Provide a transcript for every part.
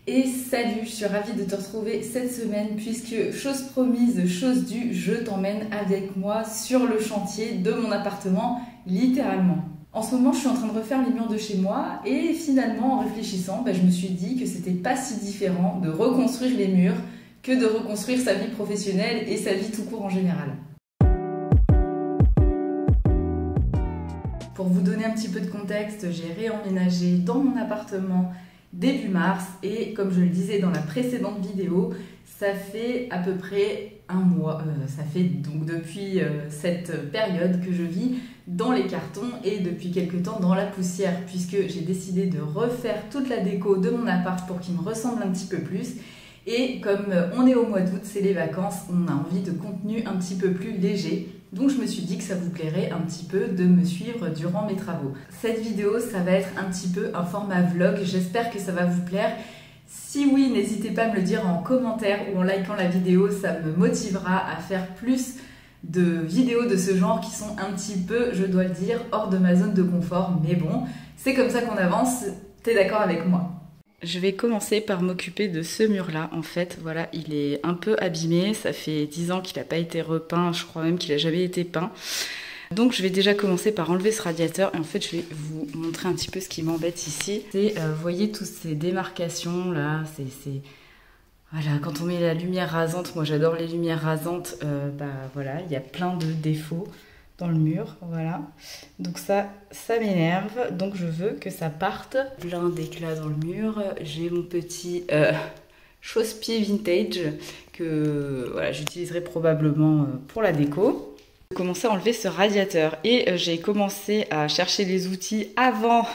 Et salut, je suis ravie de te retrouver cette semaine puisque, chose promise, chose due, je t'emmène avec moi sur le chantier de mon appartement, littéralement. En ce moment, je suis en train de refaire les murs de chez moi et finalement, en réfléchissant, je me suis dit que c'était pas si différent de reconstruire les murs que de reconstruire sa vie professionnelle et sa vie tout court en général. Pour vous donner un petit peu de contexte, j'ai réemménagé dans mon appartement début mars et comme je le disais dans la précédente vidéo, ça fait à peu près un mois, ça fait donc depuis cette période que je vis dans les cartons et depuis quelques temps dans la poussière puisque j'ai décidé de refaire toute la déco de mon appart pour qu'il me ressemble un petit peu plus. Et comme on est au mois d'août, c'est les vacances, on a envie de contenu un petit peu plus léger. Donc je me suis dit que ça vous plairait un petit peu de me suivre durant mes travaux. Cette vidéo, ça va être un petit peu un format vlog, j'espère que ça va vous plaire. Si oui, n'hésitez pas à me le dire en commentaire ou en likant la vidéo, ça me motivera à faire plus de vidéos de ce genre qui sont un petit peu, je dois le dire, hors de ma zone de confort. Mais bon, c'est comme ça qu'on avance, t'es d'accord avec moi ? Je vais commencer par m'occuper de ce mur-là. En fait, voilà, il est un peu abîmé. Ça fait 10 ans qu'il n'a pas été repeint. Je crois même qu'il n'a jamais été peint. Donc, je vais déjà commencer par enlever ce radiateur. Et en fait, je vais vous montrer un petit peu ce qui m'embête ici. Vous voyez toutes ces démarcations-là. Voilà, quand on met la lumière rasante, moi j'adore les lumières rasantes. Voilà, il y a plein de défauts dans le mur, voilà. Donc ça m'énerve, donc je veux que ça parte. Plein d'éclats dans le mur. J'ai mon petit chausse-pied vintage que voilà, j'utiliserai probablement pour la déco. J'ai commencé à enlever ce radiateur et j'ai commencé à chercher les outils avant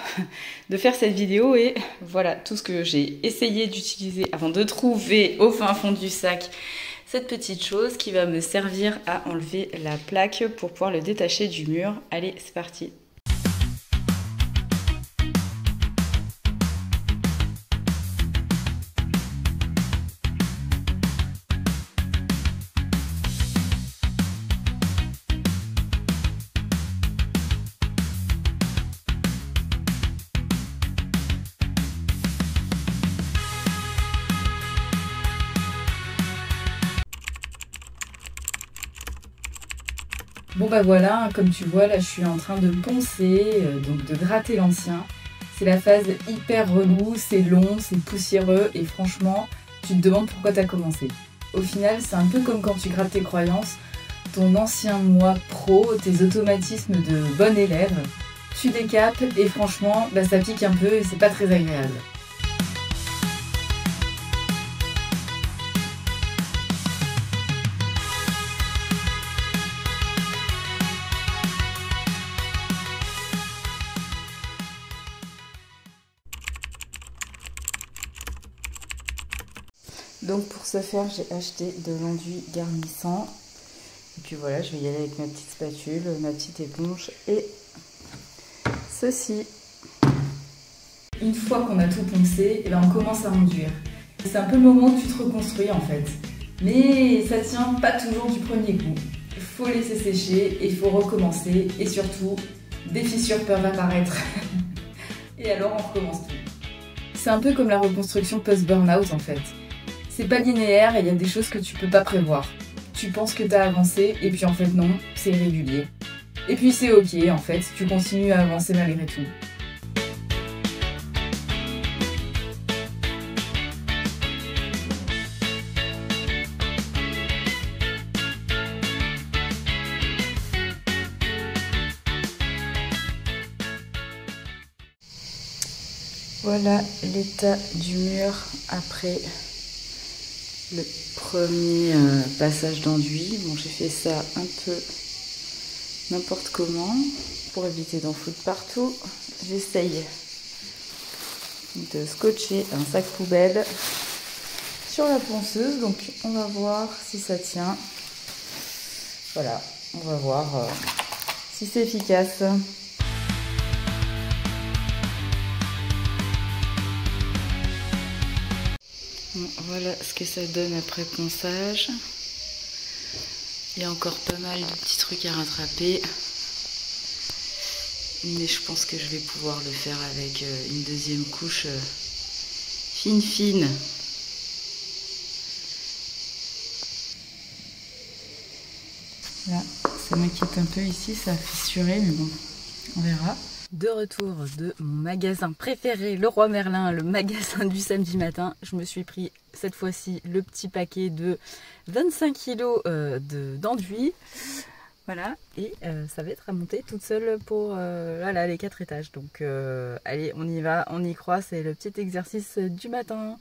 de faire cette vidéo et voilà tout ce que j'ai essayé d'utiliser avant de trouver au fin fond du sac cette petite chose qui va me servir à enlever la plaque pour pouvoir le détacher du mur. Allez, c'est parti! Bon voilà, comme tu vois là je suis en train de poncer, donc de gratter l'ancien. C'est la phase hyper relou, c'est long, c'est poussiéreux et franchement tu te demandes pourquoi tu as commencé. Au final c'est un peu comme quand tu grattes tes croyances, ton ancien moi pro, tes automatismes de bon élève, tu décapes et franchement ça pique un peu et c'est pas très agréable. Donc pour ce faire, j'ai acheté de l'enduit garnissant. Et puis voilà, je vais y aller avec ma petite spatule, ma petite éponge et ceci. Une fois qu'on a tout poncé, on commence à enduire. C'est un peu le moment où tu te reconstruis en fait. Mais ça tient pas toujours du premier coup. Il faut laisser sécher et il faut recommencer. Et surtout, des fissures peuvent apparaître. Et alors on recommence tout. C'est un peu comme la reconstruction post-burnout en fait. C'est pas linéaire et il y a des choses que tu peux pas prévoir. Tu penses que t'as avancé et puis en fait non, c'est irrégulier. Et puis c'est ok en fait, tu continues à avancer malgré tout. Voilà l'état du mur après le premier passage d'enduit. Bon, j'ai fait ça un peu n'importe comment pour éviter d'en foutre partout. J'essaye de scotcher un sac poubelle sur la ponceuse. Donc on va voir si ça tient. Voilà, on va voir si c'est efficace. Voilà ce que ça donne après ponçage. Il y a encore pas mal de petits trucs à rattraper. Mais je pense que je vais pouvoir le faire avec une deuxième couche fine. Là, ça m'inquiète un peu ici, ça a fissuré, mais bon, on verra. De retour de mon magasin préféré, le Roi Merlin, le magasin du samedi matin. Je me suis pris cette fois-ci le petit paquet de 25 kg d'enduit. Voilà, et ça va être à monter toute seule pour voilà, les 4 étages. Donc allez, on y va, on y croit, c'est le petit exercice du matin.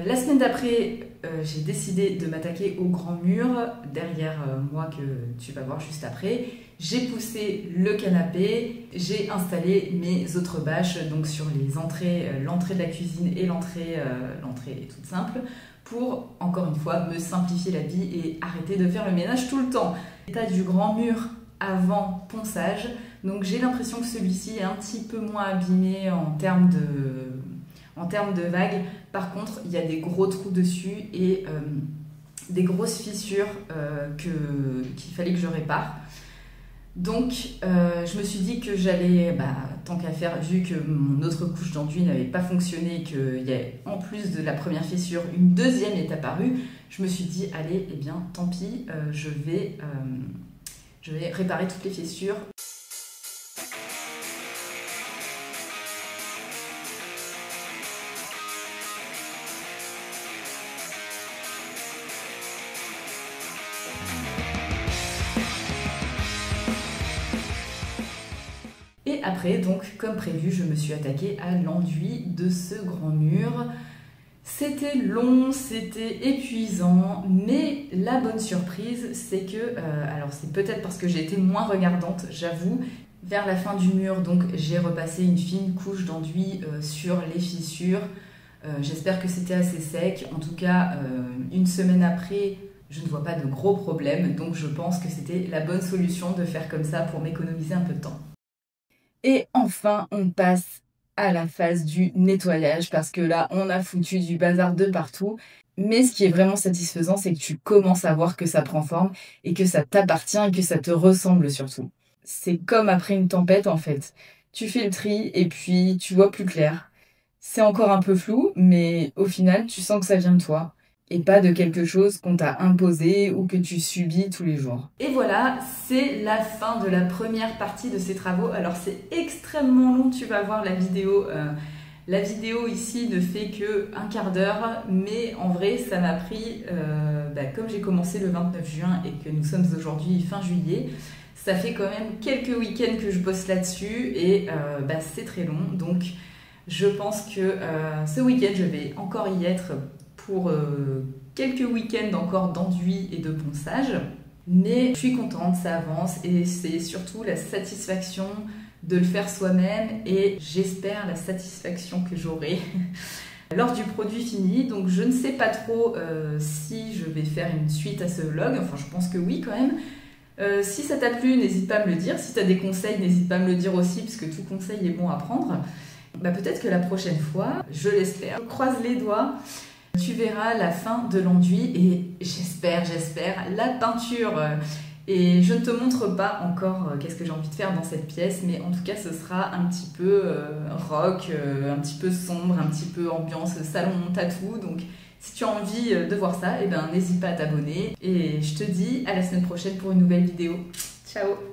La semaine d'après, j'ai décidé de m'attaquer au grand mur derrière moi que tu vas voir juste après. J'ai poussé le canapé, j'ai installé mes autres bâches donc sur les entrées, l'entrée de la cuisine et l'entrée est toute simple pour, encore une fois, me simplifier la vie et arrêter de faire le ménage tout le temps. L'état du grand mur avant ponçage, donc j'ai l'impression que celui-ci est un petit peu moins abîmé en termes de vagues. Par contre, il y a des gros trous dessus et des grosses fissures qu'il fallait que je répare. Donc, je me suis dit que j'allais, tant qu'à faire, vu que mon autre couche d'enduit n'avait pas fonctionné, qu'il y a en plus de la première fissure, une deuxième est apparue, je me suis dit, allez, eh bien, tant pis, je vais réparer toutes les fissures. Et après, donc, comme prévu, je me suis attaquée à l'enduit de ce grand mur. C'était long, c'était épuisant, mais la bonne surprise, c'est que, alors c'est peut-être parce que j'ai été moins regardante, j'avoue, vers la fin du mur, donc j'ai repassé une fine couche d'enduit sur les fissures. J'espère que c'était assez sec. En tout cas, une semaine après, je ne vois pas de gros problèmes, donc je pense que c'était la bonne solution de faire comme ça pour m'économiser un peu de temps. Et enfin, on passe à la phase du nettoyage parce que là, on a foutu du bazar de partout. Mais ce qui est vraiment satisfaisant, c'est que tu commences à voir que ça prend forme et que ça t'appartient et que ça te ressemble surtout. C'est comme après une tempête en fait. Tu fais le tri et puis tu vois plus clair. C'est encore un peu flou, mais au final, tu sens que ça vient de toi. Et pas de quelque chose qu'on t'a imposé ou que tu subis tous les jours. Et voilà, c'est la fin de la première partie de ces travaux. Alors c'est extrêmement long, tu vas voir la vidéo. La vidéo ici ne fait que un quart d'heure, mais en vrai ça m'a pris, comme j'ai commencé le 29 juin et que nous sommes aujourd'hui fin juillet, ça fait quand même quelques week-ends que je bosse là-dessus et c'est très long. Donc je pense que ce week-end je vais encore y être pour quelques week-ends encore d'enduit et de ponçage. Mais je suis contente, ça avance et c'est surtout la satisfaction de le faire soi-même et j'espère la satisfaction que j'aurai lors du produit fini. Donc je ne sais pas trop si je vais faire une suite à ce vlog, enfin je pense que oui quand même. Si ça t'a plu, n'hésite pas à me le dire. Si tu as des conseils, n'hésite pas à me le dire aussi, parce que tout conseil est bon à prendre. Peut-être que la prochaine fois, je l'espère, je croise les doigts, tu verras la fin de l'enduit et j'espère la peinture. Et je ne te montre pas encore qu'est-ce que j'ai envie de faire dans cette pièce, mais en tout cas ce sera un petit peu rock, un petit peu sombre, un petit peu ambiance salon tatou. Donc si tu as envie de voir ça, n'hésite pas à t'abonner. Et je te dis à la semaine prochaine pour une nouvelle vidéo. Ciao!